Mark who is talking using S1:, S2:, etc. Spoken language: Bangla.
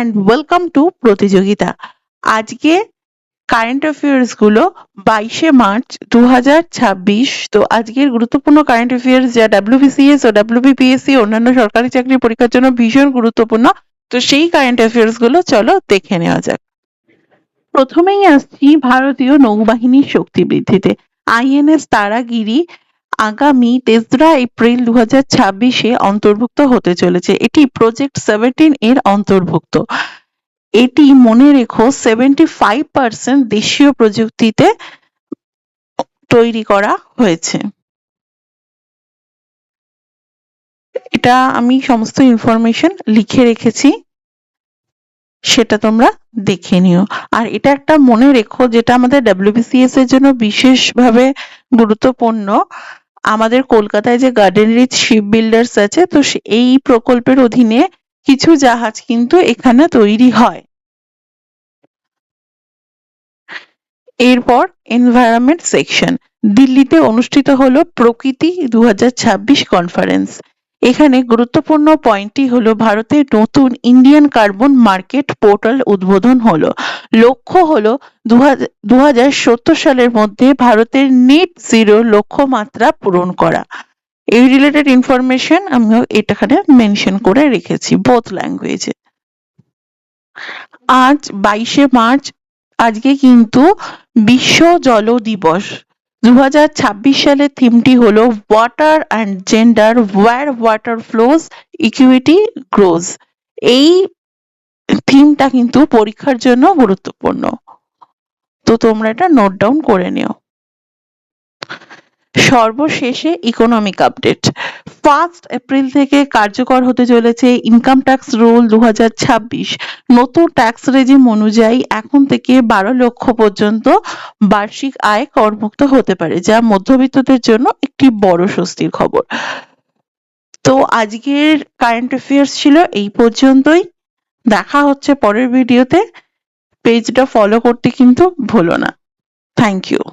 S1: অ্যান্ড ওয়েলকাম টু প্রতিযোগিতা। আজকে কারেন্ট অ্যাফেয়ার্স গুলো 22শে মার্চ 2026। তো আজকের গুরুত্বপূর্ণ কারেন্ট অ্যাফেয়ার্স যা ডাব্লিউবিসিএস ও ডাব্লিউবিপিএসসি অন্যান্য সরকারি চাকরি পরীক্ষার জন্য ভীষণ গুরুত্বপূর্ণ, তো সেই কারেন্ট অ্যাফেয়ার্স গুলো চলো দেখে নেওয়া যাক। প্রথমেই আসছি ভারতীয় নৌবাহিনীর শক্তি বৃদ্ধিতে। আইএনএস তারাগিরি আগামী 3রা এপ্রিল 2026-এ অন্তর্ভুক্ত হতে চলেছে। এটি প্রজেক্ট 17 এর অন্তর্ভুক্ত। এটি মনে রেখো 75% দেশীয় প্রযুক্তিতে তৈরি করা হয়েছে। এটা আমি সমস্ত ইনফরমেশন লিখে রেখেছি, সেটা তোমরা দেখে নিও। আর এটা একটা মনে রেখো, যেটা আমাদের ডাব্লিউবিসিএস এর জন্য বিশেষভাবে গুরুত্বপূর্ণ, আমাদের কলকাতায় যে গার্ডেন রিচ শিপ বিল্ডার্স আছে, তো এই প্রকল্পের অধীনে কিছু জাহাজ কিন্তু এখানে তৈরি হয়। এরপর এনভায়রনমেন্ট সেকশন। দিল্লিতে অনুষ্ঠিত হলো প্রকৃতি 2026 কনফারেন্স। এখানে গুরুত্বপূর্ণ পয়েন্টটি হলো ভারতের নতুন ইন্ডিয়ান কার্বন মার্কেট পোর্টাল উদ্বোধন হলো। লক্ষ্য হলো 2070 সালের মধ্যে ভারতের নেট জিরো লক্ষ্যমাত্রা পূরণ করা। এই রিলেটেড ইনফরমেশন আমি এটাখানে মেনশন করে রেখেছি বোথ ল্যাঙ্গুয়েজে। আজ 22শে মার্চ, আজকে কিন্তু বিশ্ব জল দিবস। 2026 সালের থিমটি হলো water and gender, where water flows equity grows. এই থিমটা কিন্তু পরীক্ষার জন্য গুরুত্বপূর্ণ, তো তোমরা এটা নোট ডাউন করে নিও। সর্বশেষে ইকোনমিক আপডেট। 1 এপ্রিল থেকে কার্যকর হতে চলেছে ইনকাম ট্যাক্স রুল 2026। নতুন ট্যাক্স রেজিম অনুযায়ী এখন থেকে 12 লক্ষ পর্যন্ত বার্ষিক আয় করমুক্ত হতে পারে, যা মধ্যবিত্তদের জন্য একটি বড় স্বস্তির খবর। তো আজকের কারেন্ট অ্যাফেয়ার্স ছিল এই পর্যন্তই। দেখা হচ্ছে পরের ভিডিওতে। পেজটা ফলো করতে কিন্তু ভুলো না। Thank you.